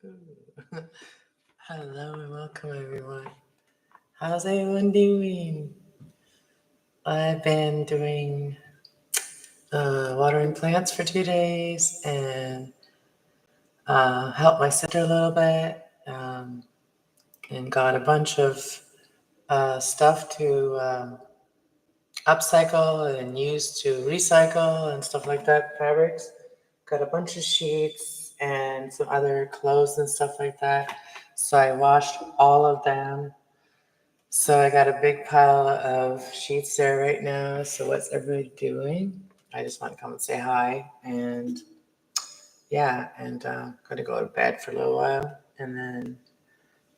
Ooh. Hello and welcome, everyone. How's everyone doing? I've been doing watering plants for 2 days and helped my sister a little bit and got a bunch of stuff to upcycle and use to recycle and stuff like that, fabrics. Got a bunch of sheets and some other clothes and stuff like that. So I washed all of them. So I got a big pile of sheets there right now. So what's everybody doing? I just want to come and say hi and yeah, and gonna go to bed for a little while and then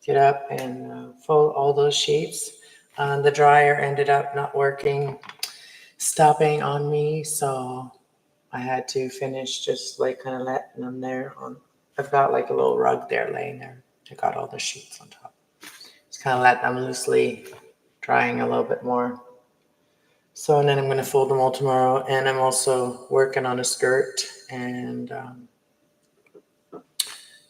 get up and fold all those sheets. The dryer ended up not working, stopping on me, so I had to finish just like kind of letting them there on. I've got like a little rug there laying there. I got all the sheets on top. Just kind of let them loosely drying a little bit more. So, and then I'm going to fold them all tomorrow. And I'm also working on a skirt and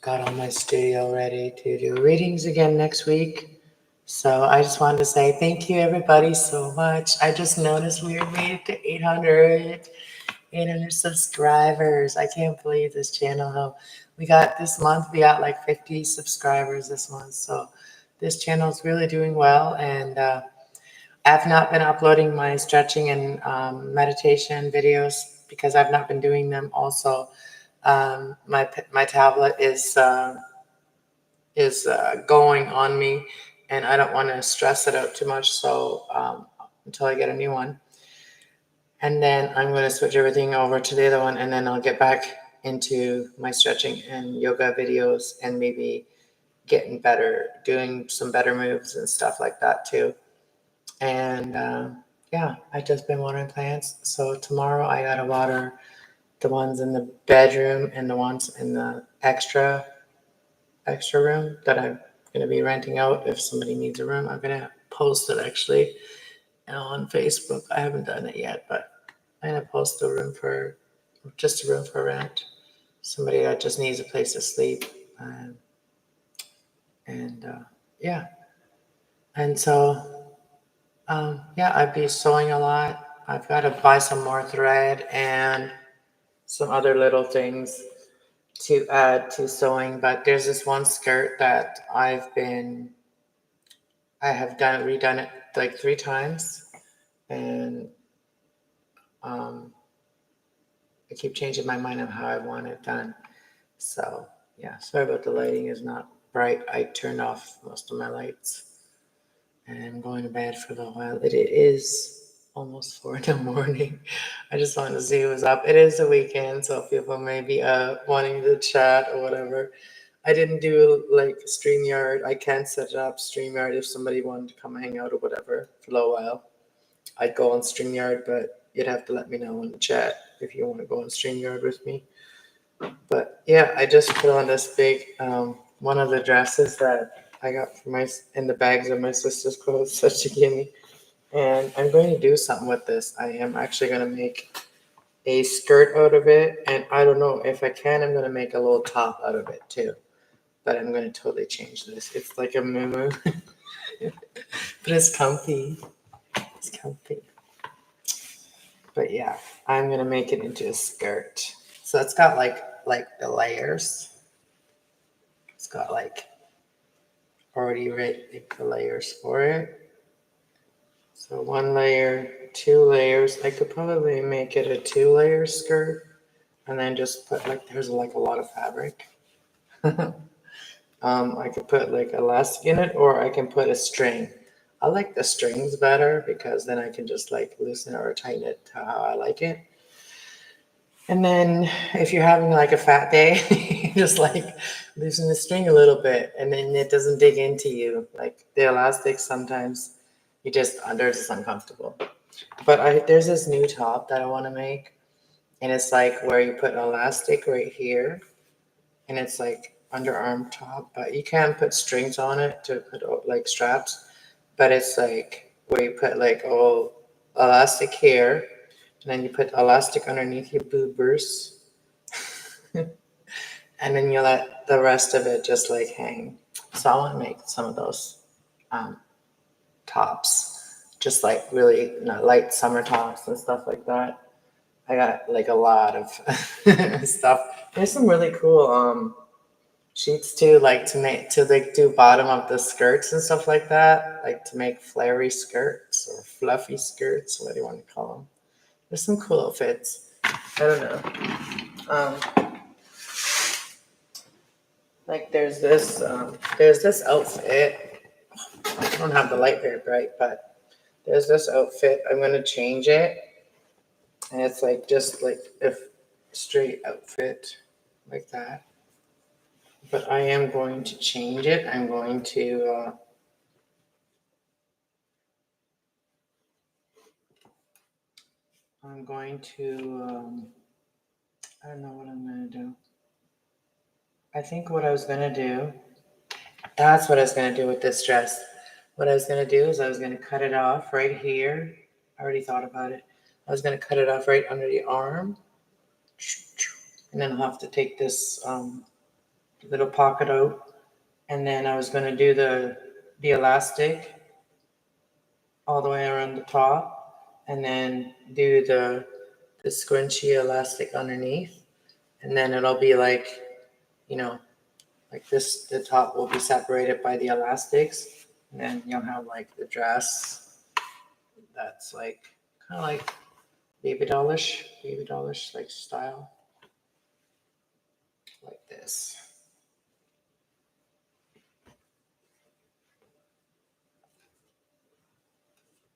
got all my studio ready to do readings again next week. So I just wanted to say thank you everybody so much. I just noticed we made it to 800 subscribers. I can't believe this channel. We got this month, we got like 50 subscribers this month. So this channel is really doing well. And I've not been uploading my stretching and meditation videos because I've not been doing them. Also, my tablet is going on me, and I don't want to stress it out too much. So until I get a new one, and then I'm going to switch everything over to the other one, and then I'll get back into my stretching and yoga videos, and maybe getting better, doing some better moves and stuff like that too. And yeah, I just been watering plants. So tomorrow I gotta water the ones in the bedroom and the ones in the extra room that I'm gonna be renting out if somebody needs a room. I'm gonna post it actually on Facebook. I haven't done it yet, but I'm gonna post a room for just a room for rent. Somebody that just needs a place to sleep. And yeah, and so yeah, I'd be sewing a lot. I've got to buy some more thread and some other little things to add to sewing. But there's this one skirt that I have redone it like 3 times, and um, I keep changing my mind on how I want it done. So yeah, sorry about the lighting is not bright. I turned off most of my lights, and I'm going to bed for a little while. It is almost 4 in the morning. I just wanted to see who was up. It is a weekend, so people may be wanting to chat or whatever. I didn't do like StreamYard. I can set up StreamYard if somebody wanted to come hang out or whatever for a little while. I'd go on StreamYard, but you'd have to let me know in the chat if you want to go on StreamYard with me. But yeah, I just put on this big one of the dresses that I got from my in the bags of my sister's clothes that she gave me, and I'm going to do something with this. I am actually going to make a skirt out of it, and I don't know if I can. I'm going to make a little top out of it too. But I'm going to totally change this. It's like a muumuu, but it's comfy. It's comfy. But yeah, I'm going to make it into a skirt. So it's got like the layers. It's got like already written the layers for it. So 1 layer, 2 layers. I could probably make it a 2 layer skirt and then just put like there's like a lot of fabric. I could put like elastic in it, or I can put a string. I like the strings better because then I can just like loosen it or tighten it to how I like it. And then if you're having like a fat day, just like loosen the string a little bit and then it doesn't dig into you. Like the elastic sometimes you just they're just uncomfortable. But there's this new top that I want to make, and it's like where you put an elastic right here, and it's like underarm top, but you can put strings on it to put like straps. But it's like where you put like all elastic here, and then you put elastic underneath your boobers, and then you let the rest of it just like hang. So I want to make some of those um, tops, just like really light summer tops and stuff like that. I got like a lot of stuff. There's some really cool sheets too, like to make to like do bottom of the skirts and stuff like that, like to make flary skirts or fluffy skirts, what do you want to call them? There's some cool outfits. I don't know. Like there's this outfit. I don't have the light very bright, but there's this outfit. I'm gonna change it, and it's like just like a straight outfit like that. But I am going to change it. I'm going to. I'm going to. I don't know what I'm gonna do. I think what I was gonna do. That's what I was gonna do with this dress. What I was gonna do is I was gonna cut it off right here. I already thought about it. I was gonna cut it off right under the arm, and then I'll have to take this little pocket out, and then I was gonna do the elastic all the way around the top, and then do the scrunchy elastic underneath, and then it'll be like, you know, like this. The top will be separated by the elastics, and then you'll have like the dress that's like kind of like baby dollish like style, like this.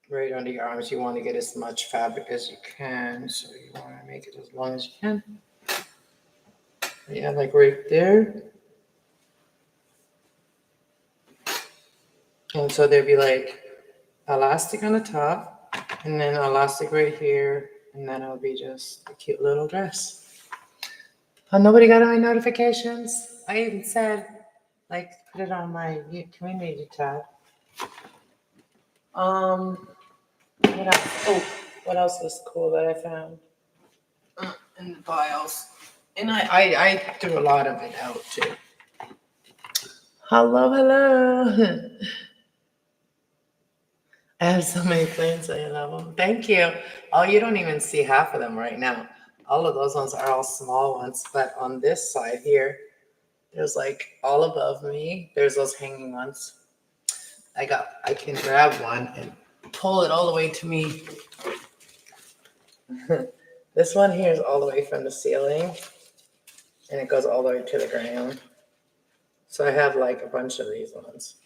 Right under your arms, you want to get as much fabric as you can, so you want to make it as long as you can. Yeah, like right there. And so there'd be like elastic on the top, and then elastic right here, and then it'll be just a cute little dress. Oh, nobody got my notifications? I even said, like, put it on my community tab. What else? Oh, what else was cool that I found in the files? And I threw a lot of it out too. Hello. I have so many plants. I love them. Thank you. Oh, you don't even see half of them right now. All of those ones are all small ones. But on this side here, there's like all above me. There's those hanging ones. I can grab one and pull it all the way to me. This one here is all the way from the ceiling, and it goes all the way to the ground. So I have like a bunch of these ones.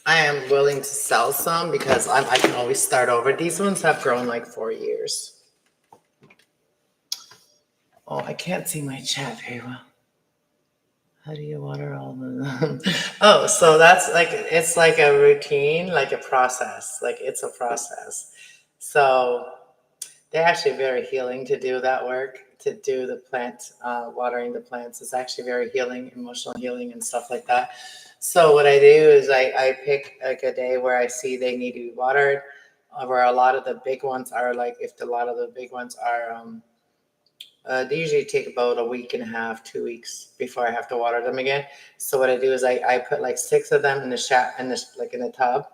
I am willing to sell some because I can always start over. These ones have grown like 4 years. Oh, I can't see my chat very well. How do you water all of them? Oh, so that's like, it's like a routine, like a process. Like it's a process. So they're actually very healing to do that work, to do the plant, watering the plants is actually very healing, emotional healing and stuff like that. So what I do is I pick like a day where I see they need to be watered, where a lot of the big ones are like, if a lot of the big ones are, they usually take about a week and a half, 2 weeks before I have to water them again. So what I do is I put like 6 of them in like in the tub,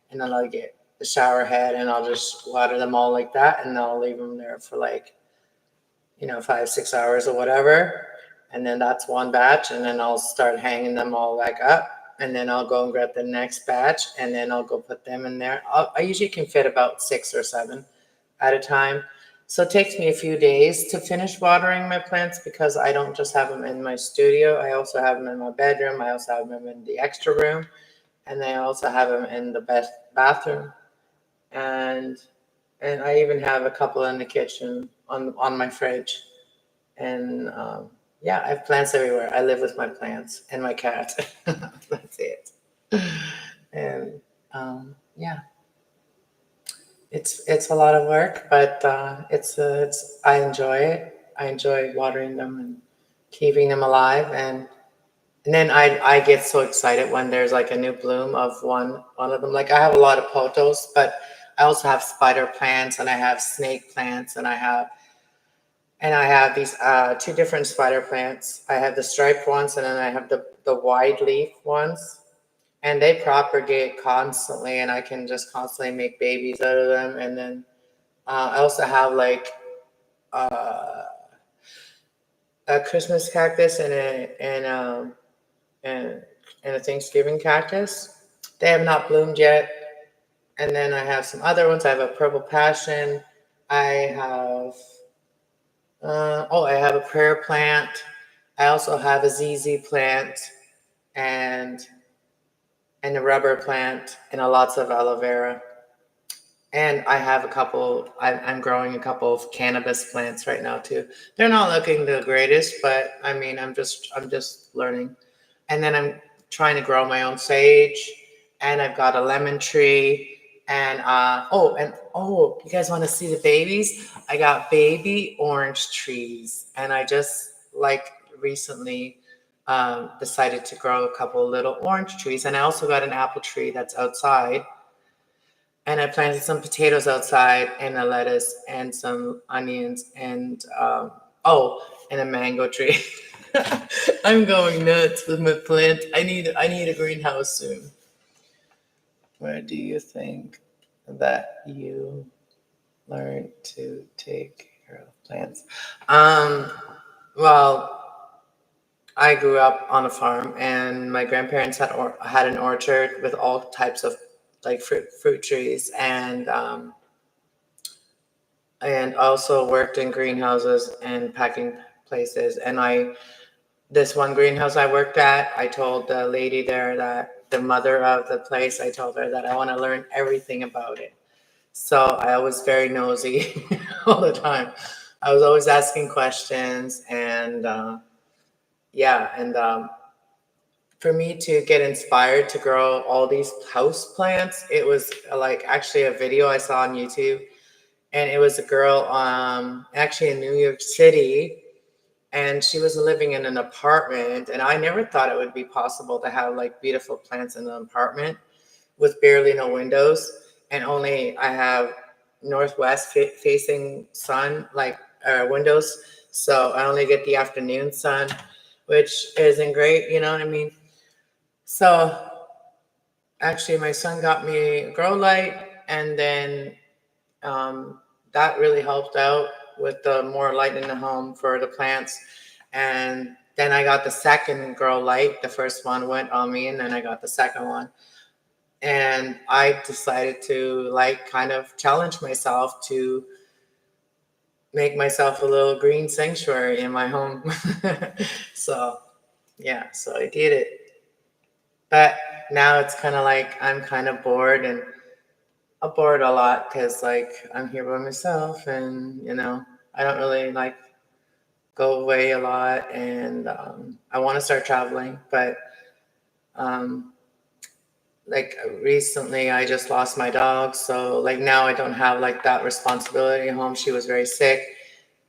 and then I'll get the shower head and I'll just water them all like that, and I'll leave them there for like 5-6 hours or whatever, and then that's one batch, and then I'll start hanging them all back up, and then I'll go and grab the next batch, and then I'll go put them in there. I usually can fit about 6 or 7 at a time. So it takes me a few days to finish watering my plants because I don't just have them in my studio. I also have them in my bedroom. I also have them in the extra room, and I also have them in the bathroom, and I even have a couple in the kitchen on my fridge. And yeah, I have plants everywhere. I live with my plants and my cat. That's it. And yeah, it's a lot of work, but it's I enjoy it. I enjoy watering them and keeping them alive, and then I get so excited when there's like a new bloom of one of them. Like I have a lot of pothos, but I also have spider plants and I have snake plants and I have And I have these two different spider plants. I have the striped ones and then I have the wide leaf ones. And they propagate constantly, and I can just constantly make babies out of them. And then I also have like uh, a Christmas cactus and and a Thanksgiving cactus. They have not bloomed yet. And then I have some other ones. I have a purple passion. I have I have a prayer plant. I also have a ZZ plant and a rubber plant and a lots of aloe vera. And I have a couple. I'm growing a couple of cannabis plants right now too. They're not looking the greatest, but I mean, I'm just learning. And then I'm trying to grow my own sage, and I've got a lemon tree. And you guys want to see the babies? I got baby orange trees, and I just like recently decided to grow a couple of little orange trees. And I also got an apple tree that's outside, and I planted some potatoes outside and a lettuce and some onions and and a mango tree. I'm going nuts with my plant. I need a greenhouse soon. Where do you think that you learn to take care of plants? Um, well, I grew up on a farm, and my grandparents had an orchard with all types of like fruit trees, and also worked in greenhouses and packing places. And this one greenhouse I worked at, I told the lady there, that the mother of the place, I told her that I want to learn everything about it. So I was very nosy all the time. I was always asking questions, and for me to get inspired to grow all these house plants, it was like actually a video I saw on YouTube, and it was a girl actually in New York City, and she was living in an apartment, and I never thought it would be possible to have like beautiful plants in an apartment with barely no windows, and only I have northwest facing sun like windows, so I only get the afternoon sun, which isn't great, you know what I mean? So actually my son got me a grow light, and then um, that really helped out with the more light in the home for the plants. And then I got the second grow light. The first one went on me, and then I got the second one. And I decided to like kind of challenge myself to make myself a little green sanctuary in my home. So yeah, so I did it. But now it's kind of like I'm kind of bored, and I'm bored a lot because like I'm here by myself, and I don't really like go away a lot, and I want to start traveling, but um, like recently I just lost my dog, so like now I don't have like that responsibility at home. She was very sick,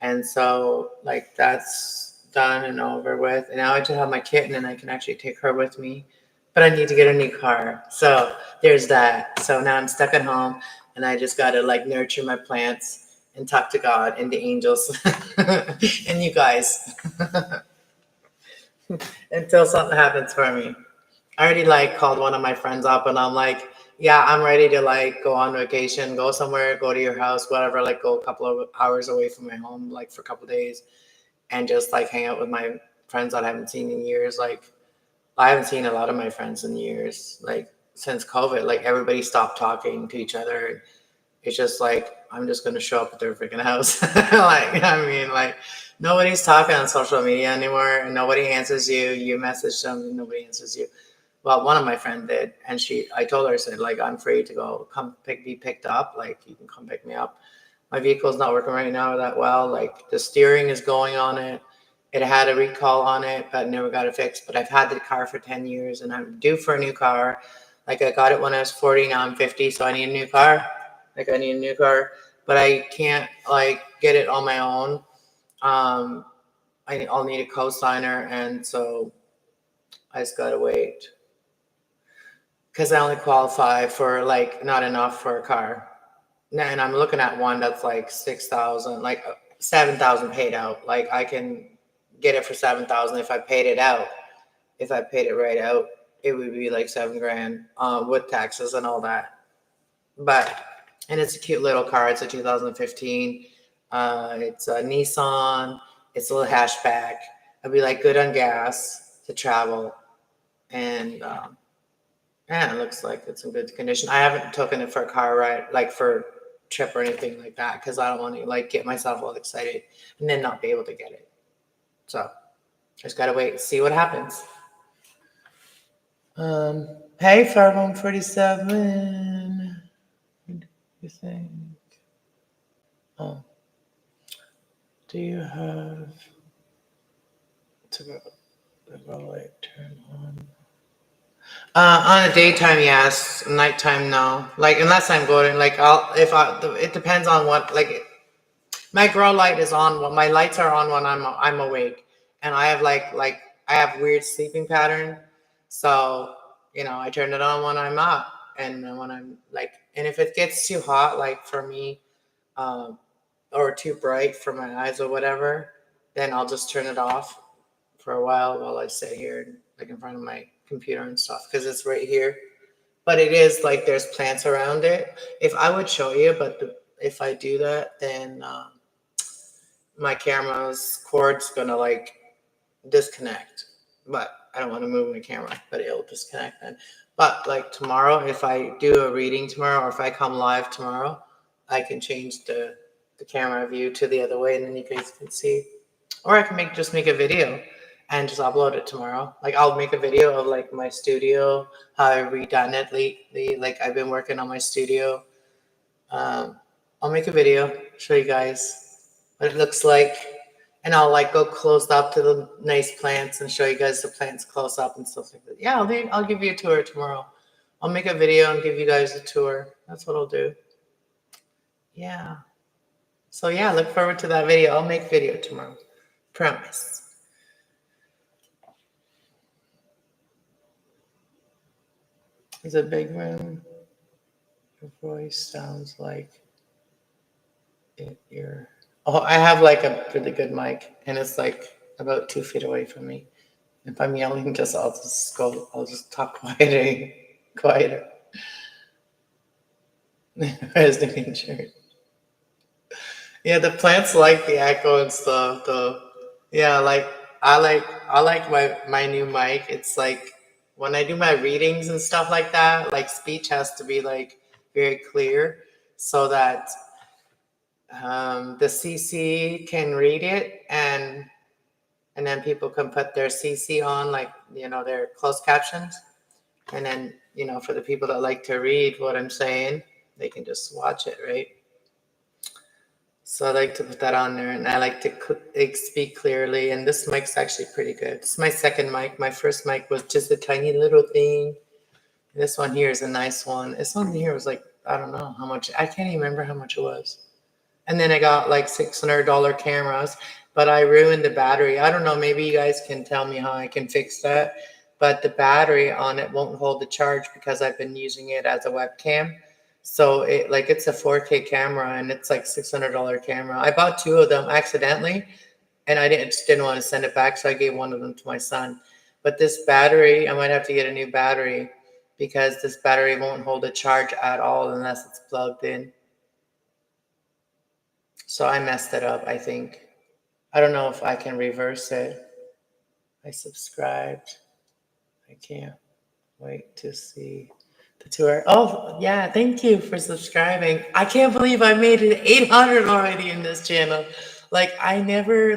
and so like that's done and over with, and now I just have my kitten, and I can actually take her with me. But I need to get a new car, so there's that. So now I'm stuck at home, and I just got to like nurture my plants and talk to God and the angels and you guys until something happens for me. I already like called one of my friends up, and I'm like, yeah, I'm ready to like go on vacation, go somewhere, go to your house, whatever, like go a couple of hours away from my home, like for a couple of days, and just like hang out with my friends that I haven't seen in years. Like I haven't seen a lot of my friends in years, like since COVID. Like everybody stopped talking to each other. It's just like I'm just gonna show up at their freaking house. Like I mean, like nobody's talking on social media anymore, and nobody answers you. You message them, and nobody answers you. Well, one of my friends did, and I told her, I said, like, I'm free to go, be picked up. Like, you can come pick me up. My vehicle's not working right now that well. Like, the steering is going on it. It had a recall on it, but never got it fixed. But I've had the car for 10 years, and I'm due for a new car. Like, I got it when I was 40, now I'm 50, so I need a new car. Like, I need a new car, but I can't, like, get it on my own. I'll need a co-signer, and so I just gotta wait. Because I only qualify for like not enough for a car. And I'm looking at one that's like 6,000. Like 7,000 paid out. Like I can get it for 7,000 if I paid it out. If I paid it right out, it would be like $7,000 with taxes and all that. But and it's a cute little car. It's a 2015. It's a Nissan. It's a little hatchback. It'd be like good on gas to travel, and yeah, it looks like it's in good condition. I haven't taken it for a car ride, like for trip or anything like that, because I don't want to like get myself all excited and then not be able to get it. So just gotta wait and see what happens. Hey, 5147. What do you think? Oh, do you have to go light turn on? On the daytime, yes. Nighttime, no. Like unless I'm going, like it depends on what. Like my grow light is on. When my lights are on when I'm awake, and I have like I have weird sleeping pattern, so I turn it on when I'm up, and then when I'm like, and if it gets too hot, like for me, or too bright for my eyes or whatever, then I'll just turn it off for a while I sit here like in front of my computer and stuff because it's right here. But it is like there's plants around it. If I would show you, but if I do that, then my camera's cord's gonna like disconnect. But I don't want to move my camera, but it'll disconnect then. But like tomorrow, if I do a reading tomorrow, or if I come live tomorrow, I can change the camera view to the other way, and then you guys can see. Or I can just make a video and just upload it tomorrow. Like I'll make a video of like my studio, how I've redone it lately. Like I've been working on my studio. I'll make a video, show you guys what it looks like, and I'll like go close up to the nice plants and show you guys the plants close up and stuff like that. Yeah, I'll give you a tour tomorrow. I'll make a video and give you guys a tour. That's what I'll do. Yeah. So yeah, look forward to that video. I'll make video tomorrow. Promise. It's a big room. Your voice sounds like you're. Oh, I have like a really good mic, and it's like about 2 feet away from me. If I'm yelling, I'll just talk quieter. Where's the green shirt? Yeah, the plants like the echo and stuff, though. Yeah, like I like my new mic. It's like when I do my readings and stuff like that, like speech has to be like very clear so that the CC can read it, and then people can put their CC on, like their closed captions, and then for the people that like to read what I'm saying, they can just watch it, right? So I like to put that on there, and I like to speak clearly. And this mic's actually pretty good. This is my second mic. My first mic was just a tiny little thing. This one here is a nice one. This one here was like, I don't know how much. I can't even remember how much it was. And then I got like $600 cameras, but I ruined the battery. I don't know. Maybe you guys can tell me how I can fix that. But the battery on it won't hold the charge because I've been using it as a webcam. So it's a 4K camera, and it's like $600 camera. I bought 2 of them accidentally, and I just didn't want to send it back, so I gave one of them to my son. But this battery, I might have to get a new battery because this battery won't hold a charge at all unless it's plugged in. So I messed it up, I think. I don't know if I can reverse it. I subscribed. I can't wait to see the tour. Oh, yeah, thank you for subscribing. I can't believe I made it 800 already in this channel. Like I never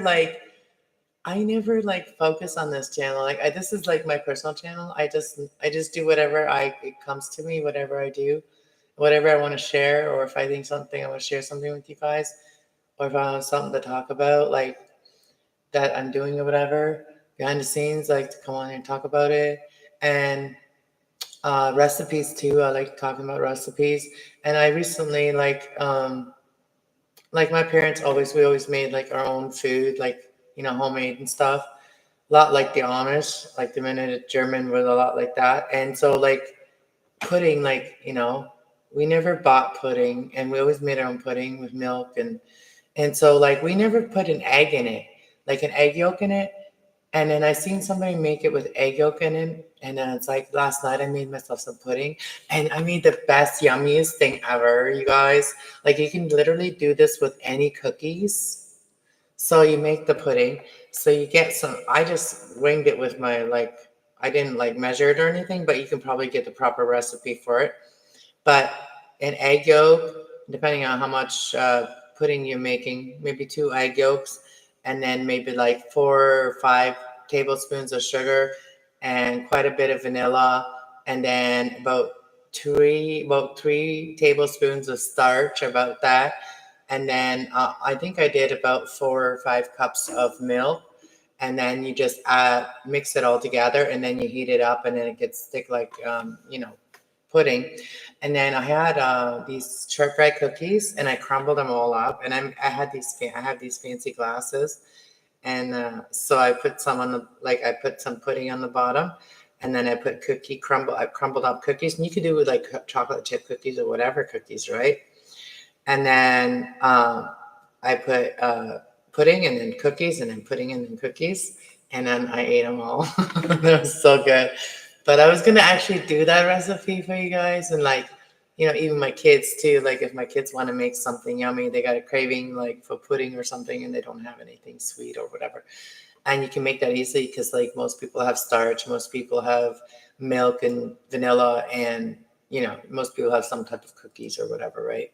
focus on this channel. Like this is like my personal channel. I just do whatever it comes to me, whatever I do, whatever I want to share, or if I think something I want to share something with you guys, or if I have something to talk about, like that I'm doing or whatever behind the scenes, like to come on here and talk about it. And recipes too. I like talking about recipes. And I recently like my parents we always made like our own food, like homemade and stuff. A lot like the Amish, like the minute German was a lot like that. And so like pudding, like we never bought pudding, and we always made our own pudding with milk And so like we never put an egg in it, like an egg yolk in it. And then I seen somebody make it with egg yolk in it. And then it's like last night I made myself some pudding and I made the best, yummiest thing ever, you guys. Like you can literally do this with any cookies. So you make the pudding. So you get some, I just winged it with my like, I didn't like measure it or anything, but you can probably get the proper recipe for it. But an egg yolk, depending on how much pudding you're making, maybe 2 egg yolks, and then maybe like 4 or 5 tablespoons of sugar, and quite a bit of vanilla, and then about 3 tablespoons of starch, about that, and then I think I did about 4 or 5 cups of milk, and then you just mix it all together, and then you heat it up, and then it gets thick like pudding. And then I had these shortbread cookies, and I crumbled them all up. And I have these fancy glasses, and so I put some on the I put some pudding on the bottom, and then I put I crumbled up cookies, and you could do with like chocolate chip cookies or whatever cookies, right? And then I put pudding, and then cookies, and then pudding, and then cookies, and then I ate them all. That was so good. But I was gonna actually do that recipe for you guys, and like, even my kids too. Like, if my kids want to make something yummy, they got a craving like for pudding or something, and they don't have anything sweet or whatever, and you can make that easily because like most people have starch, most people have milk and vanilla, and most people have some type of cookies or whatever, right?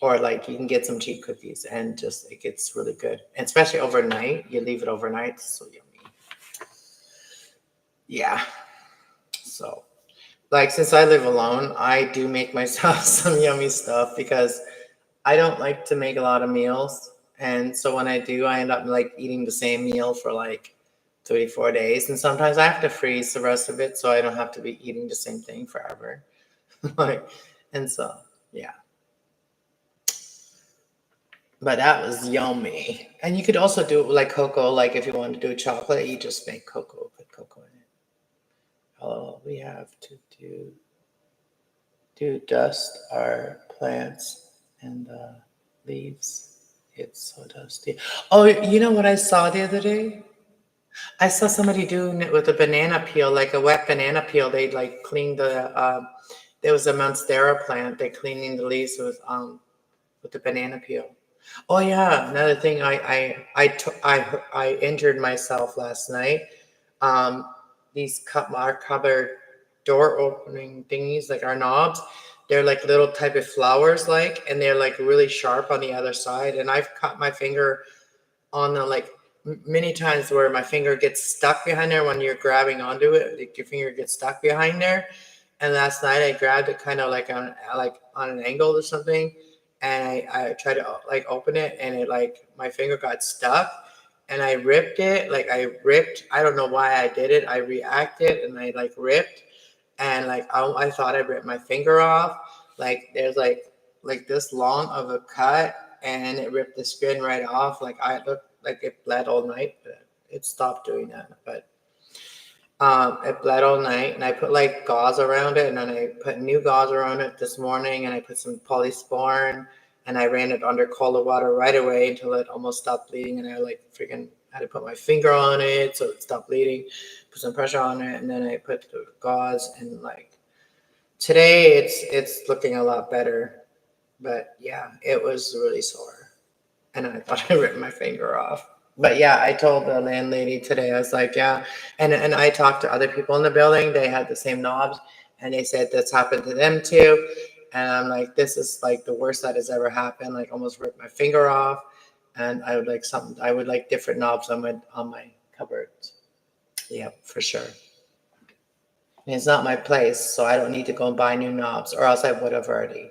Or like you can get some cheap cookies and just it gets really good. And especially overnight. You leave it overnight, it's so yummy. Yeah. So like since I live alone, I do make myself some yummy stuff because I don't like to make a lot of meals. And so when I do, I end up like eating the same meal for like 3 4 days. And sometimes I have to freeze the rest of it so I don't have to be eating the same thing forever. Like, and so yeah. But that was yummy. And you could also do it with like cocoa. Like if you want to do chocolate, you just make cocoa, put cocoa in it. All we have to do dust our plants and the leaves. It's so dusty. Oh, you know what I saw the other day? I saw somebody doing it with a banana peel, like a wet banana peel. They like cleaned there was a monstera plant. They cleaning the leaves with the banana peel. Oh yeah, another thing. I injured myself last night. Um, these our cupboard door opening thingies, like our knobs, they're like little type of flowers, like, and they're like really sharp on the other side. And I've cut my finger on the like many times where my finger gets stuck behind there when you're grabbing onto it. Like your finger gets stuck behind there. And last night I grabbed it kind of like on an angle or something, and I tried to like open it, and it like my finger got stuck, and I ripped it. Like I don't know why I did it. I reacted and I like ripped, and like I thought I ripped my finger off. Like there's like this long of a cut, and it ripped the skin right off. Like I looked like it bled all night, but it stopped doing that. But it bled all night, and I put like gauze around it, and then I put new gauze around it this morning, and I put some polysporin, and I ran it under cold water right away until it almost stopped bleeding, and I like freaking had to put my finger on it so it stopped bleeding, put some pressure on it, and then I put the gauze, and like today it's looking a lot better, but yeah, it was really sore, and I thought I ripped my finger off. But yeah, I told the landlady today, I was like, yeah. And I talked to other people in the building, they had the same knobs, and they said that's happened to them too. And I'm like, this is like the worst that has ever happened. Like almost ripped my finger off. And I would like different knobs on my cupboards. Yeah, for sure. And it's not my place, so I don't need to go and buy new knobs, or else I would have already.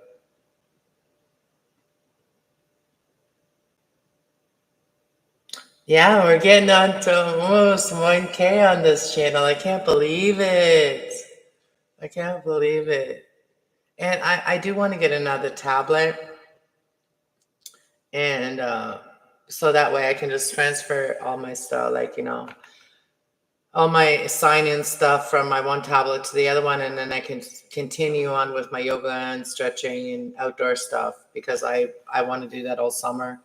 Yeah, we're getting on to almost 1K on this channel. I can't believe it. I can't believe it. And I do want to get another tablet. And so that way I can just transfer all my stuff, like, all my sign in stuff from my one tablet to the other one. And then I can continue on with my yoga and stretching and outdoor stuff because I want to do that all summer.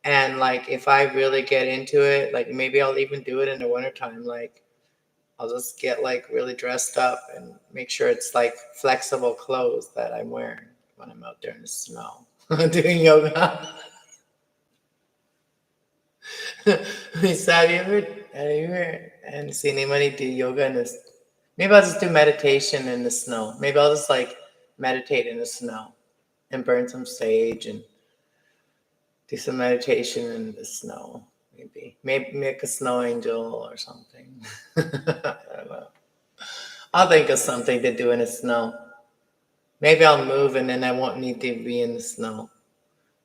And like if I really get into it, like maybe I'll even do it in the wintertime. Like I'll just get like really dressed up and make sure it's like flexible clothes that I'm wearing when I'm out there in the snow doing yoga. So have you ever and seen anybody do yoga in this? Maybe I'll just do meditation in the snow. Maybe I'll just like meditate in the snow and burn some sage and do some meditation in the snow. Maybe make a snow angel or something. I don't know. I'll think of something to do in the snow. Maybe I'll move and then I won't need to be in the snow.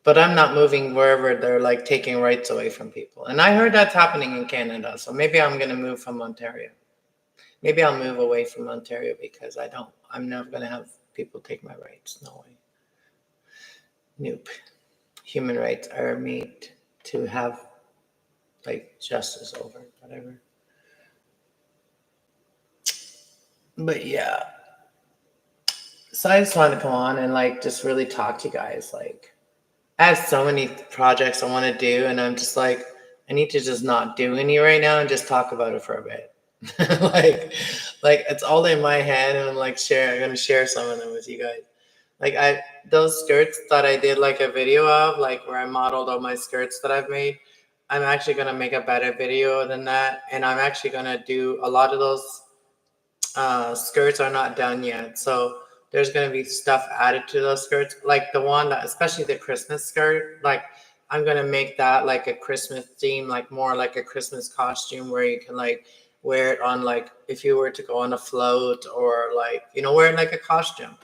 But I'm not moving wherever they're like taking rights away from people. And I heard that's happening in Canada. So maybe I'm going to move from Ontario. Maybe I'll move away from Ontario because I'm never going to have people take my rights. No way. Nope. Human rights are made to have like justice over whatever. But yeah. So I just wanted to come on and like just really talk to you guys. Like I have so many projects I want to do, and I'm just like, I need to just not do any right now and just talk about it for a bit. like it's all in my head, and I'm gonna share some of them with you guys. Like those skirts that I did like a video of, like where I modeled all my skirts that I've made. I'm actually gonna make a better video than that, and I'm actually gonna do a lot of those skirts are not done yet. So there's going to be stuff added to those skirts, like the one that, especially the Christmas skirt. Like I'm going to make that like a Christmas theme, like more like a Christmas costume where you can like wear it on, like if you were to go on a float or like, wear it like a costume,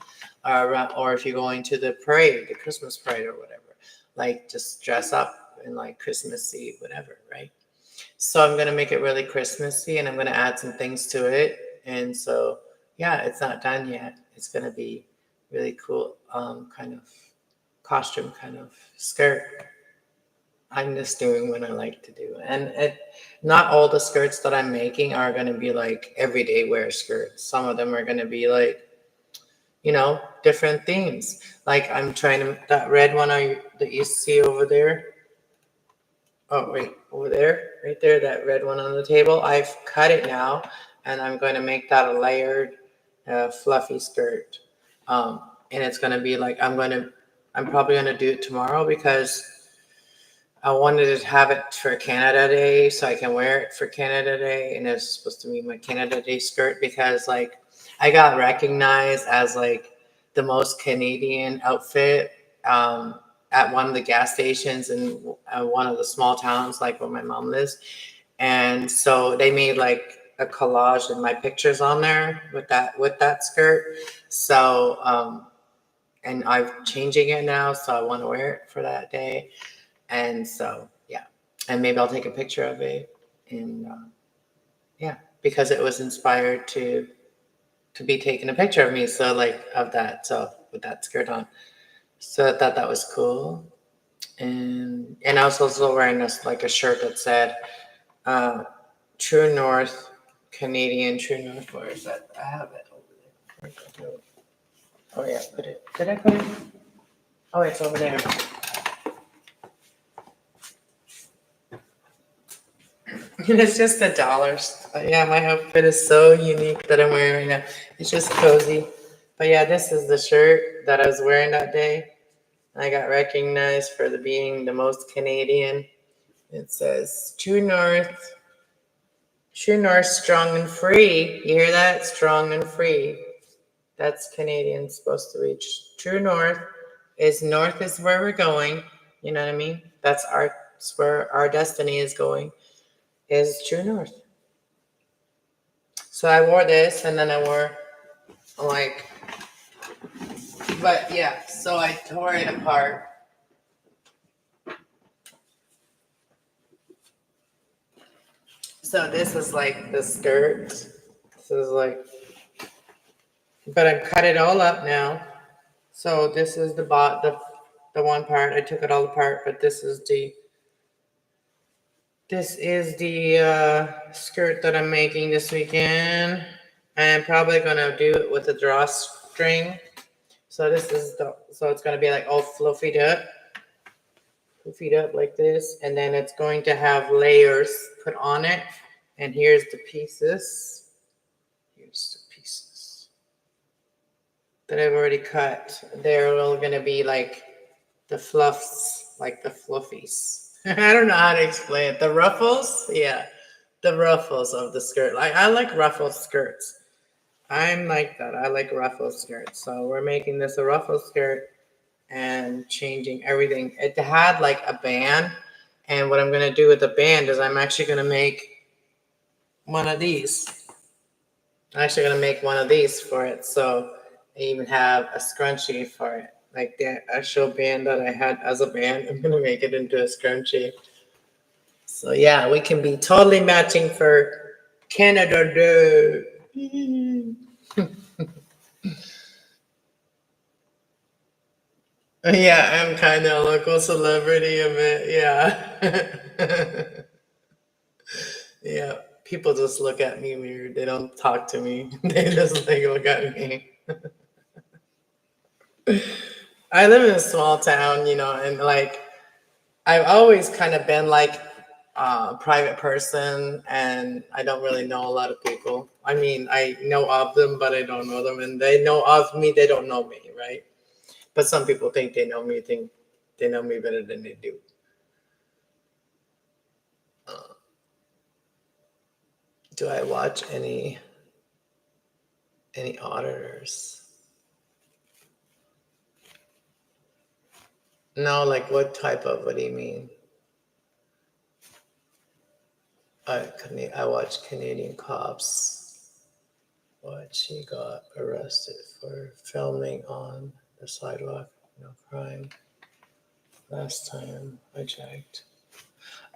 or if you're going to the parade, the Christmas parade or whatever, like just dress up in like Christmassy, whatever. Right. So I'm going to make it really Christmassy, and I'm going to add some things to it. And so, yeah, it's not done yet. It's going to be really cool, kind of costume, kind of skirt. I'm just doing what I like to do. And not all the skirts that I'm making are going to be like everyday wear skirts. Some of them are going to be like, different themes. Like I'm trying to, that red one that you see over there. Oh, wait, over there, right there, that red one on the table. I've cut it now, and I'm going to make that a layered, fluffy skirt. And it's going to be like, I'm probably going to do it tomorrow because I wanted to have it for Canada Day so I can wear it for Canada Day. And it's supposed to be my Canada Day skirt because, like, I got recognized as, like, the most Canadian outfit at one of the gas stations in one of the small towns, like where my mom lives. And so they made like a collage of my pictures on there with that skirt. So and I'm changing it now, so I want to wear it for that day. And so yeah, and maybe I'll take a picture of it, and yeah, because it was inspired to be taking a picture of me, so like of that, so with that skirt on. So I thought that was cool. And I was also wearing like a shirt that said True North, Canadian True North. Where is that? I have it over there. Oh yeah, did I put it? Oh, it's over there. And it's just $1. Yeah, my outfit is so unique that I'm wearing right now. It's just cozy. But yeah, this is the shirt that I was wearing that day. I got recognized for being the most Canadian. It says True North, strong and free. You hear that? Strong and free. That's Canadian supposed to be. True North is where we're going. You know what I mean? That's where our destiny is going. Is True North. So I wore this, and then I wore but yeah. So I tore it apart. So this is like the skirt. This is like, but I cut it all up now. So this is the one part. I took it all apart, but this is the skirt that I'm making this weekend. And I'm probably gonna do it with a drawstring. So so it's gonna be like all fluffy up. 2 feet up like this, and then it's going to have layers put on it. And here's the pieces. Here's the pieces that I've already cut. They're all gonna be like the fluffs, like the fluffies. I don't know how to explain it. The ruffles, yeah, the ruffles of the skirt. I like ruffled skirts. I'm like that. I like ruffled skirts. So we're making this a ruffled skirt and changing everything. It had like a band, and what I'm gonna do with the band is I'm actually gonna make one of these. I'm actually gonna make one of these for it. So I even have a scrunchie for it. Like the actual band that I had as a band, I'm gonna make it into a scrunchie. So yeah, we can be totally matching for Canada Day. Yeah, I'm kind of a local celebrity a bit. Yeah. Yeah. People just look at me weird. They don't talk to me. They just like look at me. I live in a small town, and like I've always kind of been like a private person, and I don't really know a lot of people. I mean, I know of them, but I don't know them, and they know of me. They don't know me, right? But some people think they know me better than they do. Uh, do I watch any auditors? No, like what type of? What do you mean? I watch Canadian Cops. What, she got arrested for filming on the sidewalk. No crime. Last time I checked.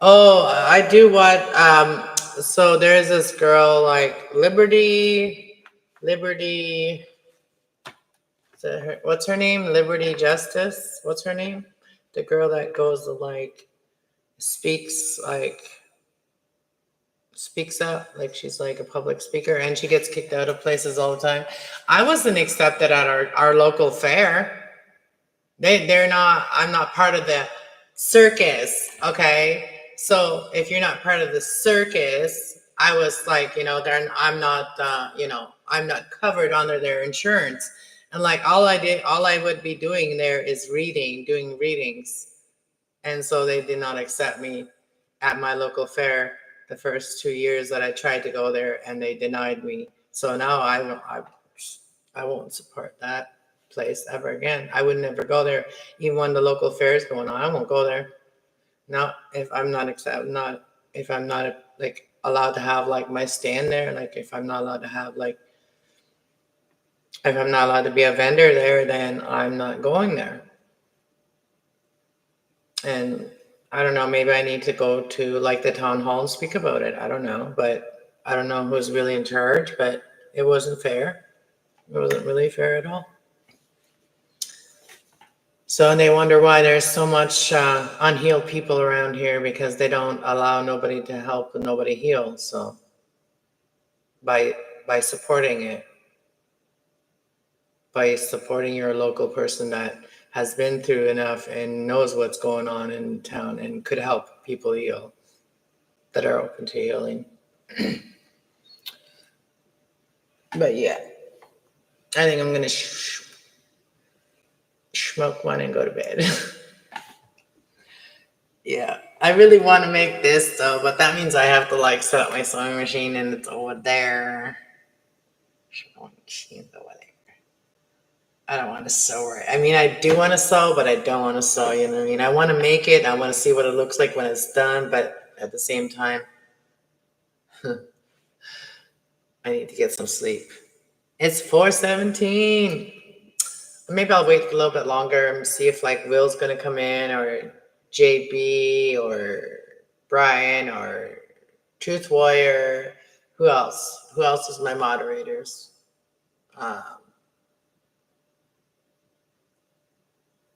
Oh, I do what? So there's this girl like Liberty. Is that her, what's her name? Liberty Justice. What's her name? The girl that goes to like speaks like speaks up like she's like a public speaker, and she gets kicked out of places all the time. I wasn't accepted at our local fair. They're not. I'm not part of the circus. Okay, so if you're not part of the circus, I was like, then I'm not. I'm not covered under their insurance. And like all I would be doing there is doing readings, and so they did not accept me at my local fair the first 2 years that I tried to go there, and they denied me. So now I won't support that place ever again. I would never go there, even when the local fair is going on. I won't go there. Not if I'm not not if I'm not like allowed to have like my stand there. Like if I'm not allowed to have like if I'm not allowed to be a vendor there, then I'm not going there. And I don't know, maybe I need to go to like the town hall and speak about it. I don't know, but I don't know who's really in charge, but it wasn't fair. It wasn't really fair at all. So, and they wonder why there's so much unhealed people around here, because they don't allow nobody to help and nobody heal. So by supporting it, by supporting your local person that has been through enough and knows what's going on in town and could help people heal, that are open to healing. But yeah, I think I'm gonna smoke one and go to bed. Yeah, I really want to make this though, but that means I have to like set up my sewing machine, and it's over there. Sewing machine's over there. I don't want to sew right. I mean, I do want to sew, but I don't want to sew. You know what I mean? I want to make it. I want to see what it looks like when it's done, but at the same time, I need to get some sleep. It's 4:17. Maybe I'll wait a little bit longer and see if like Will's gonna come in, or JB, or Brian, or Truth Warrior. Who else? Who else is my moderators? Um,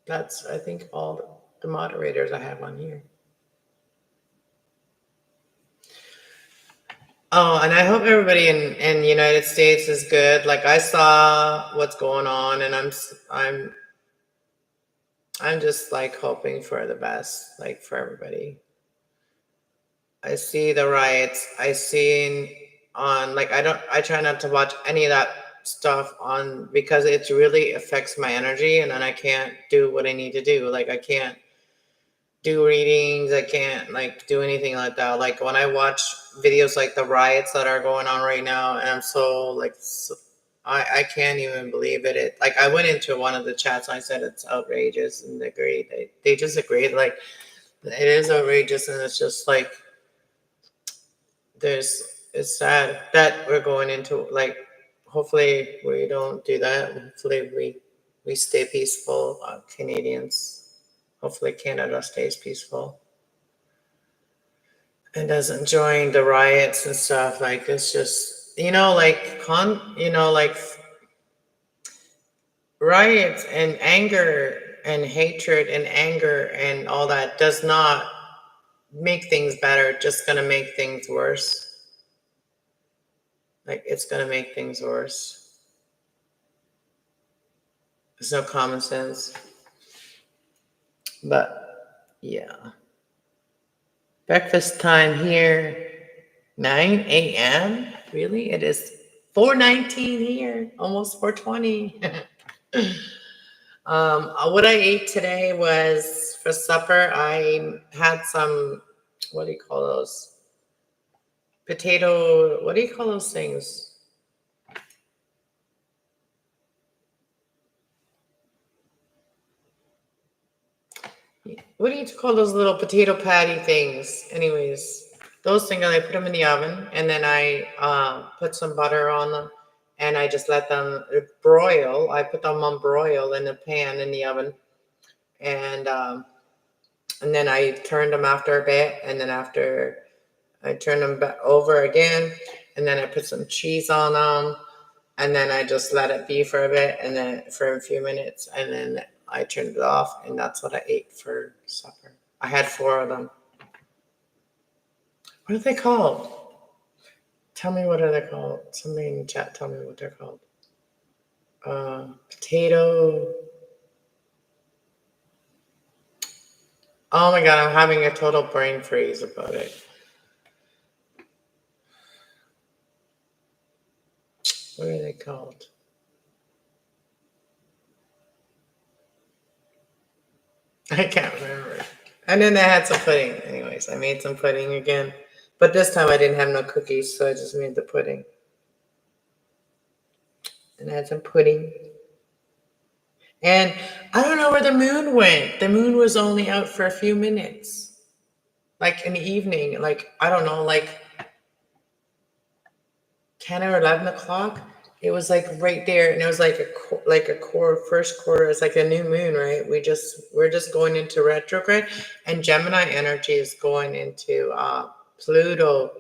that's I think all the moderators I have on here. Oh, and I hope everybody in the United States is good. Like I saw what's going on, and I'm I'm just like hoping for the best, like for everybody. I see the riots. I seen on like I try not to watch any of that stuff on because it really affects my energy and then I can't do what I need to do. Like I can't do readings, I can't like do anything like that. Like when I watch videos like the riots that are going on right now and I'm so like I can't even believe it. It like I went into one of the chats and I said it's outrageous and they agreed. They just agreed like it is outrageous and it's just like it's sad that we're going into like hopefully we don't do that. Hopefully we stay peaceful, Canadians. Hopefully Canada stays peaceful and doesn't join the riots and stuff. Like it's just like riots and anger and hatred and anger and all that does not make things better. It's just gonna make things worse. Like it's gonna make things worse. There's no common sense. But yeah. Breakfast time here. 9 a.m. Really? It is 4:19 here. Almost 4:20. What I ate today was for supper. I had some. What do you call those? Potato. What do you call those things? What do you call those little potato patty things? Anyways, those things, I put them in the oven and then I put some butter on them and I just let them broil. I put them on broil in a pan in the oven and then I turned them after a bit and then after I turned them back over again and then I put some cheese on them and then I just let it be for a bit and then for a few minutes and then I turned it off and that's what I ate for supper. I had 4 of them. What are they called? Tell me what are they called. Somebody in the chat tell me what they're called. Potato. Oh my god, I'm having a total brain freeze about it. What are they called? I can't remember. And then I had some pudding. Anyways, I made some pudding again. But this time I didn't have no cookies, so I just made the pudding. And I had some pudding. And I don't know where the moon went. The moon was only out for a few minutes. Like in the evening. Like, I don't know, like 10 or 11 o'clock. It was like right there. And it was like first quarter. It's like a new moon, right? We're just going into retrograde. And Gemini energy is going into Pluto.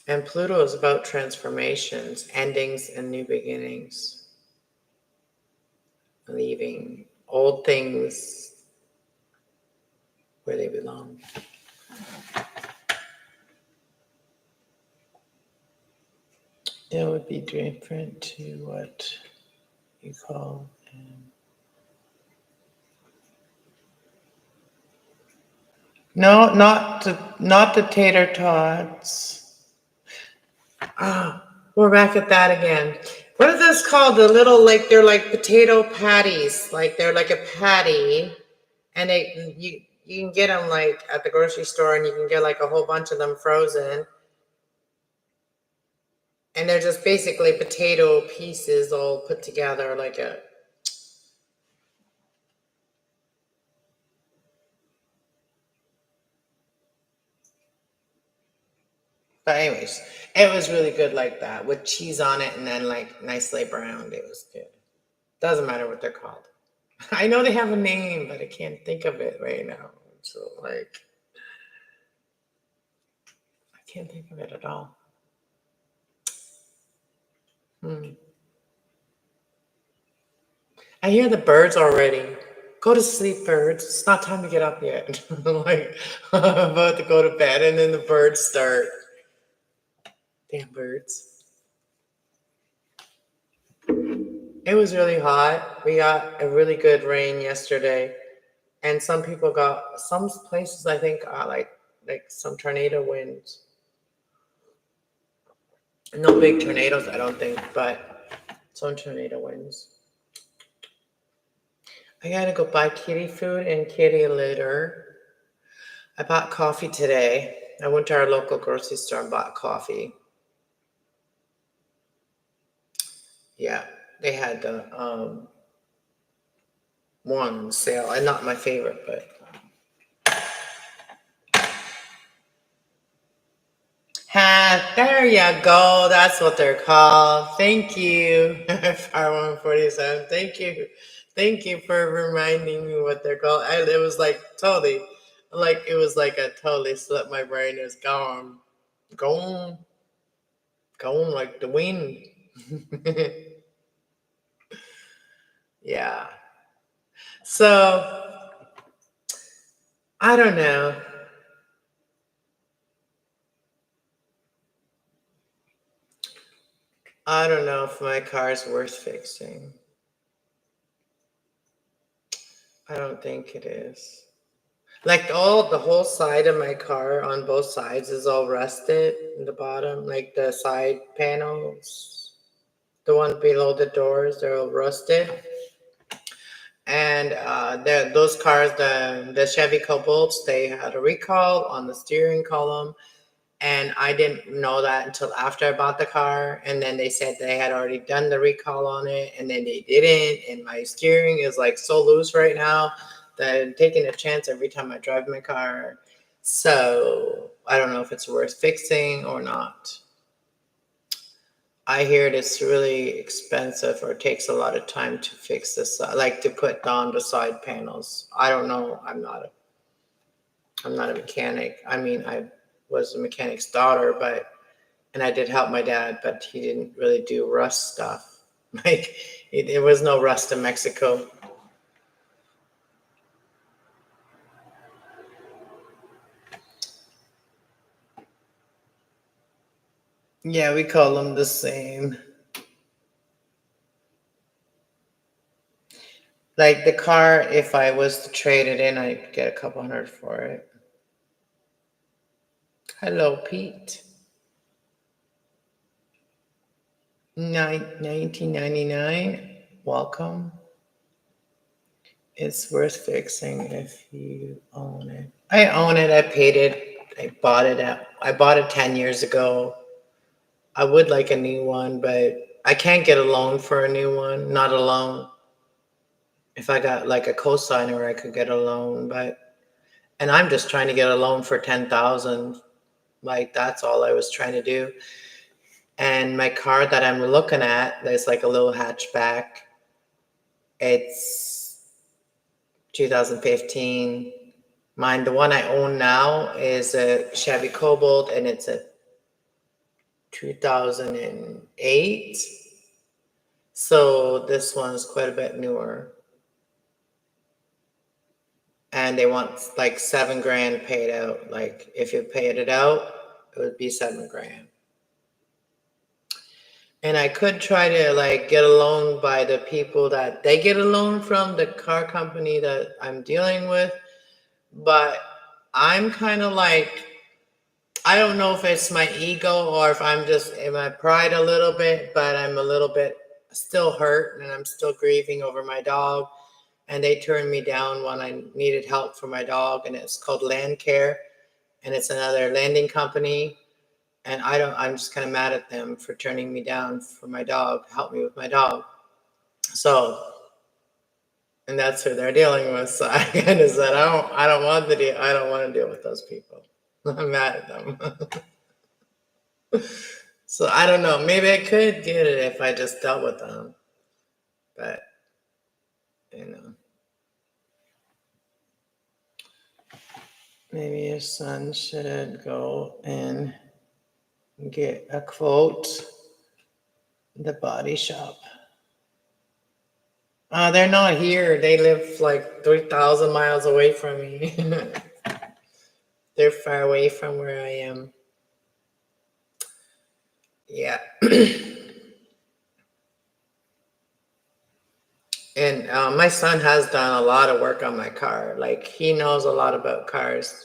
And Pluto is about transformations, endings, and new beginnings. Leaving old things where they belong. That would be different to what you call. No, not the tater tots. We're back at that again. What is this called? The little they're like potato patties. Like they're like a patty, and you can get them like at the grocery store, and you can get like a whole bunch of them frozen. And they're just basically potato pieces all put together like a. But anyways, it was really good like that with cheese on it and then like nicely browned. It was good. Doesn't matter what they're called. I know they have a name, but I can't think of it right now. So like, I can't think of it at all. I hear the birds already. Go to sleep, birds. It's not time to get up yet. Like, I'm about to go to bed, and then the birds start. Damn birds. It was really hot. We got a really good rain yesterday, and some people got some places I think like some tornado winds. No big tornadoes, I don't think, but some tornado winds. I gotta go buy kitty food and kitty litter. I bought coffee today. I went to our local grocery store and bought coffee. Yeah, they had the one on sale. And not my favorite, but there you go. That's what they're called. Thank you, Fire 147. Thank you. Thank you for reminding me what they're called. It was like totally, like it was like a totally slipped my brain. It's gone, gone, gone like the wind. Yeah. So I don't know. I don't know if my car is worth fixing. I don't think it is. Like all the whole side of my car on both sides is all rusted in the bottom, like the side panels, the one below the doors, they're all rusted. And those cars, the Chevy Cobalts, they had a recall on the steering column, and I didn't know that until after I bought the car. And then they said they had already done the recall on it, and then they didn't. And my steering is like so loose right now that I'm taking a chance every time I drive my car. So I don't know if it's worth fixing or not. I hear it's really expensive or takes a lot of time to fix this, like to put down the side panels. I don't know. I'm not a mechanic. I mean, I was a mechanic's daughter, and I did help my dad, but he didn't really do rust stuff. Like, there was no rust in Mexico. Yeah, we call them the same. Like the car, if I was to trade it in, I'd get a couple hundred for it. Hello, Pete. 1999. Welcome. It's worth fixing if you own it. I own it. I paid it. I bought it 10 years ago. I would like a new one, but I can't get a loan for a new one. Not a loan. If I got like a cosigner, I could get a loan, and I'm just trying to get a loan for 10,000. Like that's all I was trying to do. And my car that I'm looking at, there's like a little hatchback. It's 2015. Mine, the one I own now, is a Chevy Cobalt, and it's a 2008. So this one is quite a bit newer. And they want like 7 grand paid out. Like if you paid it out, it would be 7 grand. And I could try to like get a loan by the people that they get a loan from, the car company that I'm dealing with. But I'm kind of like, I don't know if it's my ego or if I'm just in my pride a little bit, but I'm a little bit still hurt and I'm still grieving over my dog. And they turned me down when I needed help for my dog, and it's called Land Care, and it's another landing company. And I'm just kind of mad at them for turning me down for my dog, help me with my dog. So, and that's who they're dealing with. So I kind of said, I don't want to deal with those people. I'm mad at them. So I don't know. Maybe I could get it if I just dealt with them. But, you know, maybe your son should go and get a quote in the body shop. They're not here. They live like 3,000 miles away from me. They're far away from where I am. Yeah. And my son has done a lot of work on my car. Like he knows a lot about cars,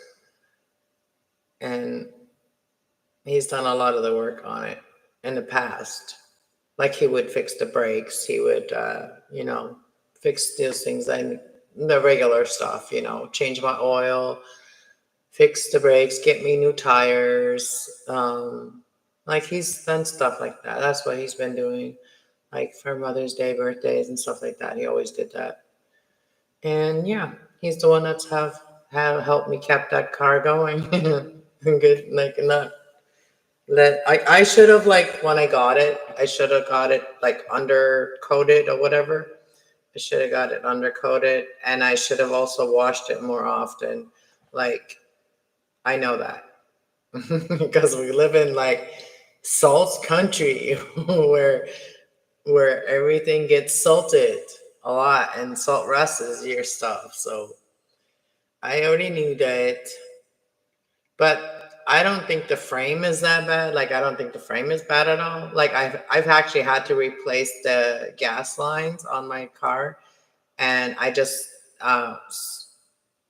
and he's done a lot of the work on it in the past. Like he would fix the brakes. He would, fix those things and the regular stuff. Change my oil, fix the brakes, get me new tires. Like he's done stuff like that. That's what he's been doing. Like for Mother's Day, birthdays, and stuff like that. He always did that. And yeah, he's the one that's have helped me kept that car going. Good, like not let I should have like when I got it, I should have got it like undercoated or whatever. I should have got it undercoated, and I should have also washed it more often. Like I know that because we live in like salt country where everything gets salted a lot and salt rusts your stuff. So I already knew that, but I don't think the frame is that bad. Like I don't think the frame is bad at all. Like I've actually had to replace the gas lines on my car, and I just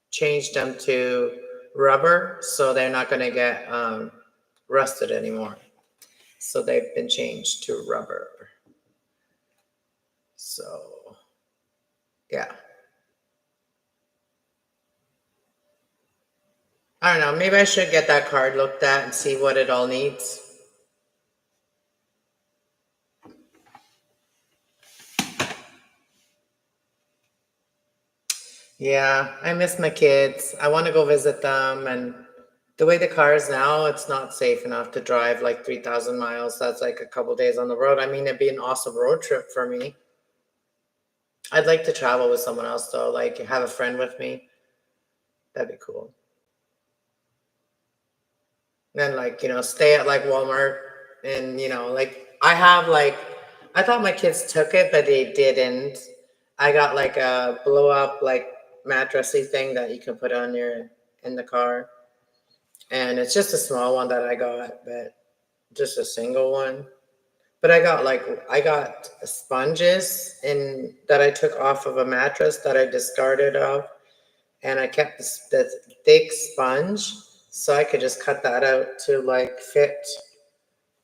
changed them to rubber, so they're not going to get rusted anymore. So they've been changed to rubber. So yeah. I don't know. Maybe I should get that card looked at and see what it all needs. Yeah, I miss my kids. I want to go visit them. And the way the car is now, it's not safe enough to drive like 3,000 miles. That's like a couple days on the road. I mean, it'd be an awesome road trip for me. I'd like to travel with someone else, though, like have a friend with me. That'd be cool. Then, like, stay at like Walmart and, like I have like, I thought my kids took it, but they didn't. I got like a blow up, like mattressy thing that you can put on in the car. And it's just a small one that I got, but just a single one. But I got sponges in that I took off of a mattress that I discarded of, and I kept the thick sponge so I could just cut that out to like fit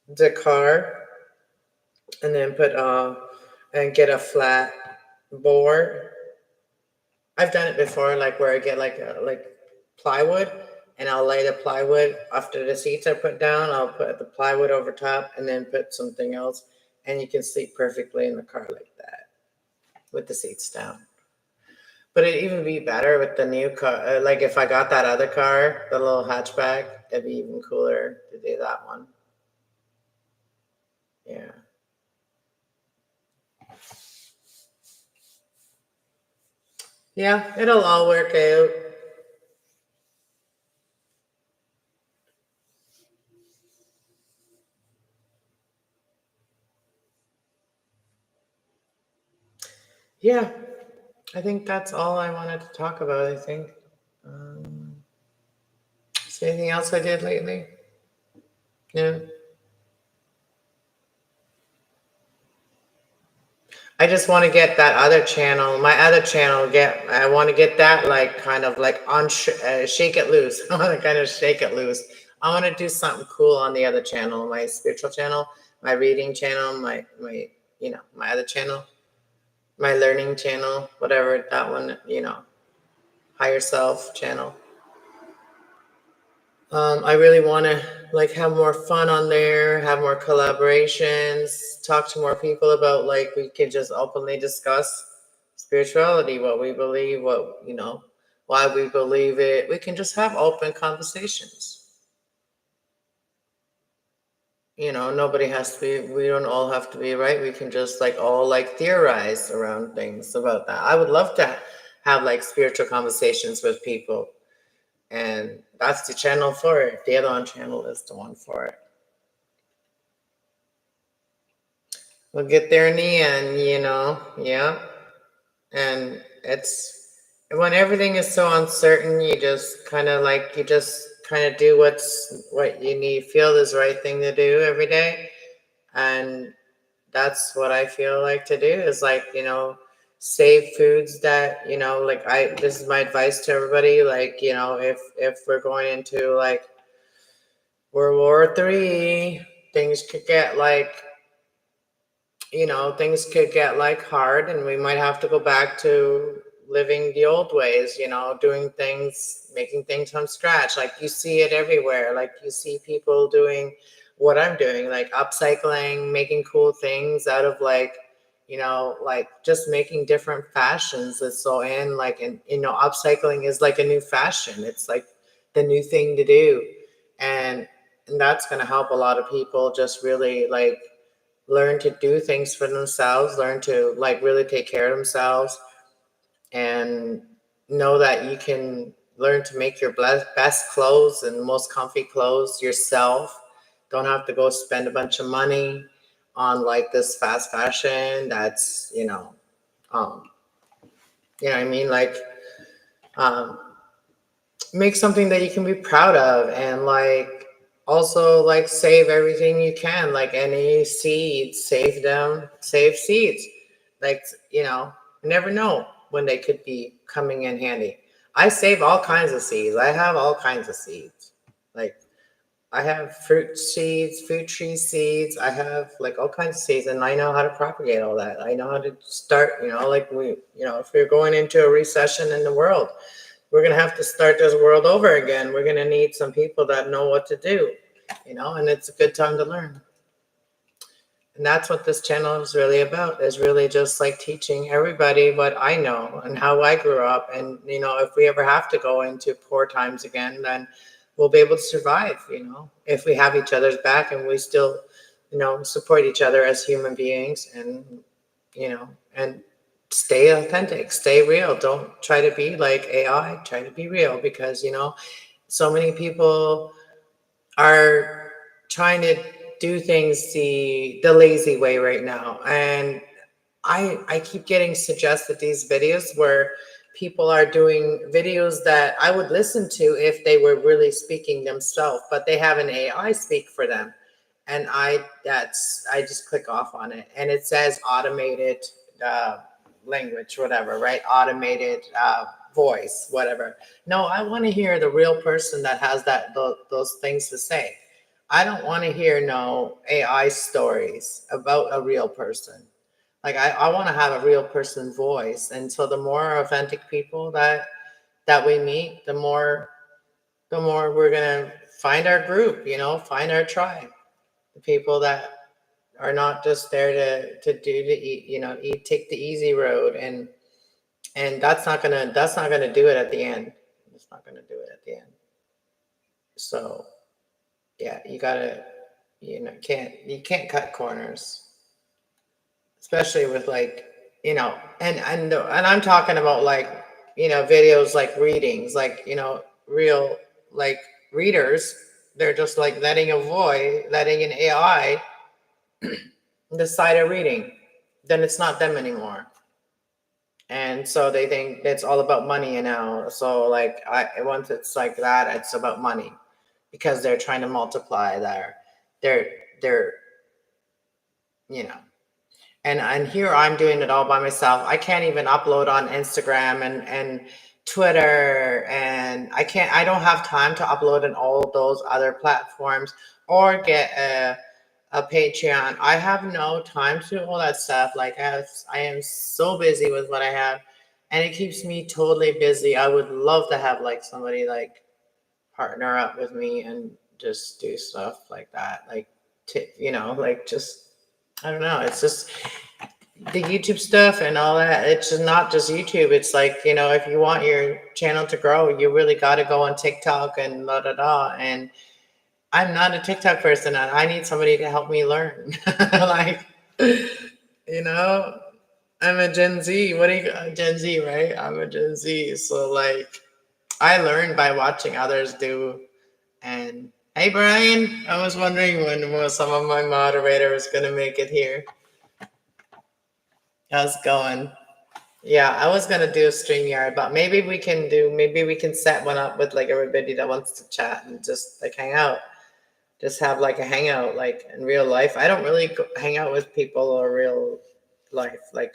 the car, and then put and get a flat board. I've done it before, like where I get like plywood, and I'll lay the plywood after the seats are put down. I'll put the plywood over top, and then put something else, and you can sleep perfectly in the car like that with the seats down. But it'd even be better with the new car. Like if I got that other car, the little hatchback, it'd be even cooler to do that one. Yeah. Yeah, it'll all work out. Yeah, I think that's all I wanted to talk about, I think. Um, is there anything else I did lately? Yeah. I just want to get that other channel, my other channel, I want to get that like kind of like shake it loose. I want to kind of shake it loose. I want to do something cool on the other channel, my spiritual channel, my reading channel, my other channel, my learning channel, whatever that one, higher self channel. I really want to like have more fun on there, have more collaborations, talk to more people about like we can just openly discuss spirituality, what we believe, why we believe it. We can just have open conversations. Nobody has to be, we don't all have to be right. We can just like all like theorize around things about that. I would love to have like spiritual conversations with people, and that's the channel for it. The other one channel is the one for it. We'll get there in the end. Yeah. And it's when everything is so uncertain, you just kind of do what you need, feel is the right thing to do every day. And that's what I feel like to do is like, save foods that, like this is my advice to everybody. Like, if we're going into like World War III, things could get like, things could get like hard, and we might have to go back to living the old ways, doing things, making things from scratch. Like you see it everywhere. Like you see people doing what I'm doing, like upcycling, making cool things out of like, like just making different fashions that's so in like, and upcycling is like a new fashion. It's like the new thing to do. And that's going to help a lot of people just really like learn to do things for themselves, learn to like really take care of themselves, and know that you can learn to make your best clothes and most comfy clothes yourself. Don't have to go spend a bunch of money on like this fast fashion that's, what I mean? Like, um, make something that you can be proud of, and like also like save everything you can, like any seeds, save them, save seeds. Like, you never know when they could be coming in handy. I save all kinds of seeds. I have all kinds of seeds. Like I have fruit seeds, fruit tree seeds. I have like all kinds of seeds, and I know how to propagate all that. I know how to start, like if we're going into a recession in the world, we're going to have to start this world over again. We're going to need some people that know what to do, and it's a good time to learn. And that's what this channel is really about, is really just like teaching everybody what I know and how I grew up. And, if we ever have to go into poor times again, then we'll be able to survive, if we have each other's back and we still, support each other as human beings, and, and stay authentic, stay real. Don't try to be like AI, try to be real, because, so many people are trying to do things the lazy way right now. And I keep getting suggested these videos where people are doing videos that I would listen to if they were really speaking themselves, but they have an AI speak for them. And I just click off on it, and it says automated uh, language, whatever, right? Automated voice, whatever. No, I want to hear the real person that has those things to say. I don't want to hear no AI stories about a real person. Like I want to have a real person voice. And so the more authentic people that we meet, the more we're gonna find our group, find our tribe. The people that are not just there to do the take the easy road, and that's not gonna do it at the end. It's not gonna do it at the end. So yeah, you can't cut corners, especially with like, and I'm talking about like, videos like readings, like, real like readers. They're just like letting an AI decide a reading. Then it's not them anymore. And so they think it's all about money now. So like once it's like that, it's about money, because they're trying to multiply their their you know and here I'm doing it all by myself. I can't even upload on Instagram and Twitter, and I don't have time to upload in all those other platforms, or get a Patreon. I have no time to do all that stuff. Like I am so busy with what I have, and it keeps me totally busy. I would love to have like somebody like partner up with me and just do stuff like that. Like, like just, I don't know. It's just the YouTube stuff and all that. It's just not just YouTube. It's like, if you want your channel to grow, you really got to go on TikTok and da da da. And I'm not a TikTok person, and I need somebody to help me learn. Like, you know, I'm a Gen Z. What do you, Gen Z, right? I'm a Gen Z. So like, I learned by watching others do. And hey, Brian, I was wondering when some of my moderators gonna make it here. How's it going? Yeah, I was gonna do a StreamYard, but maybe we can set one up with like everybody that wants to chat and just like hang out. Just have like a hangout, like in real life. I don't really hang out with people or real life. Like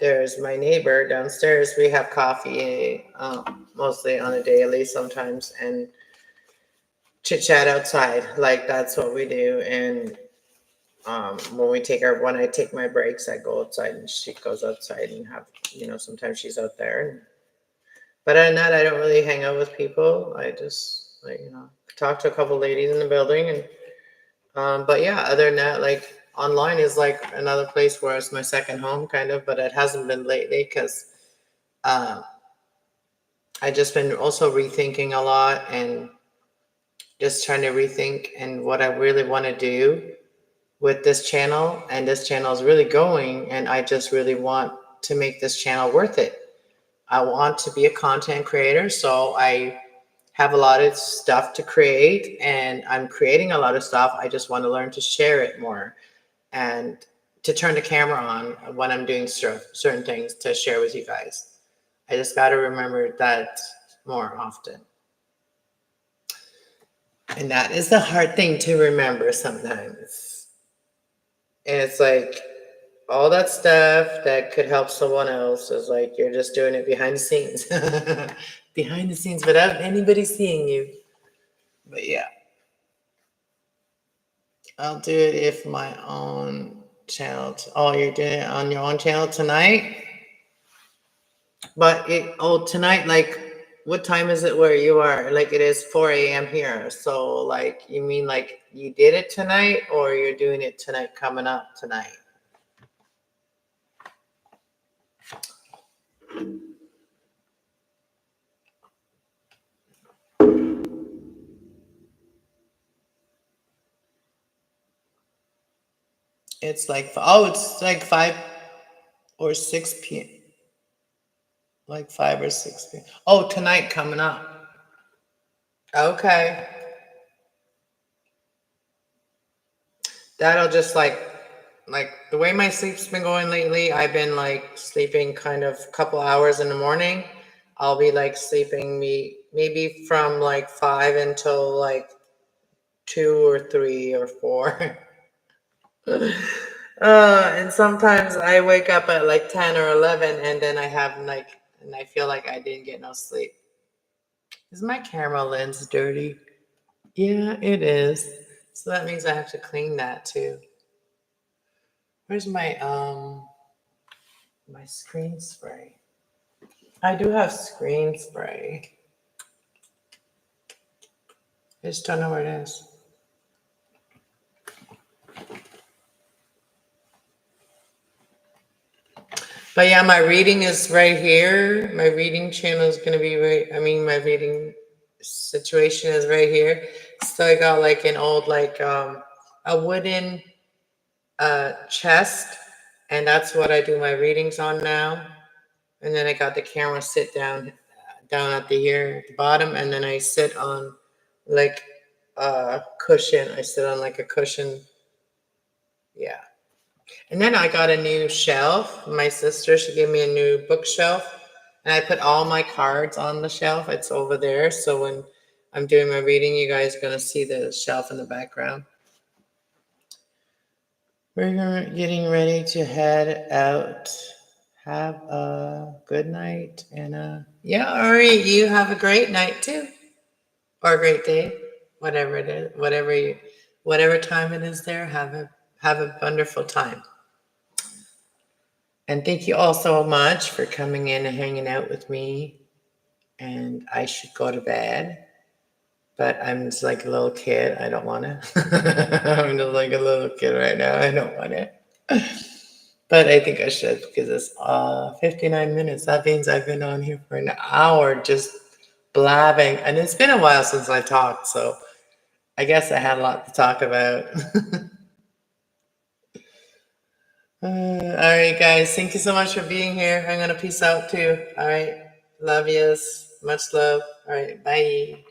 there's my neighbor downstairs. We have coffee mostly on a daily sometimes, and chit chat outside. Like that's what we do. And when I take my breaks, I go outside and she goes outside and sometimes she's out there. But other than that, I don't really hang out with people. I just talk to a couple ladies in the building, and but yeah, other than that, like online is like another place where it's my second home, kind of. But it hasn't been lately because uh, I just been also rethinking a lot and just trying to rethink and what I really want to do with this channel. And this channel is really going, and I just really want to make this channel worth it. I want to be a content creator, so I have a lot of stuff to create, and I'm creating a lot of stuff. I just want to learn to share it more and to turn the camera on when I'm doing certain things to share with you guys. I just got to remember that more often. And that is the hard thing to remember sometimes. And it's like all that stuff that could help someone else is like you're just doing it behind the scenes. Behind the scenes without anybody seeing you. But yeah. I'll do it if my own channel. Oh, you're doing it on your own channel tonight? But tonight, like, what time is it where you are? Like, it is 4 a.m. here. So, like, you mean like you did it tonight, or you're doing it tonight, coming up tonight? It's like, it's like 5 or 6 p.m. Like 5 or 6 p.m. Oh, tonight coming up. Okay. That'll just like the way my sleep's been going lately, I've been like sleeping kind of a couple hours in the morning. I'll be like sleeping maybe from like 5 until like 2 or 3 or 4. And sometimes I wake up at like 10 or 11, and then and I feel like I didn't get no sleep. Is my camera lens dirty? Yeah, it is. So that means I have to clean that too. Where's my screen spray? I do have screen spray. I just don't know where it is. But yeah, my reading is right here. My reading channel is going to be my reading situation is right here. So I got like an old, like a wooden chest, and that's what I do my readings on now. And then I got the camera sit down at the bottom, and then I sit on like a cushion. I sit on like a cushion. Yeah. And then I got a new shelf. My sister, she gave me a new bookshelf, and I put all my cards on the shelf. It's over there. So when I'm doing my reading, you guys are going to see the shelf in the background. We're getting ready to head out. Have a good night. And yeah, all right. You have a great night too. Or a great day. Whatever it is. Whatever time it is there, have a wonderful time. And thank you all so much for coming in and hanging out with me. And I should go to bed, but I'm just like a little kid. I don't want to. I'm just like a little kid right now. I don't want to. But I think I should because it's 59 minutes. That means I've been on here for an hour just blabbing. And it's been a while since I talked, so I guess I had a lot to talk about. All right, guys. Thank you so much for being here. I'm going to peace out too. All right. Love yous. Much love. All right. Bye.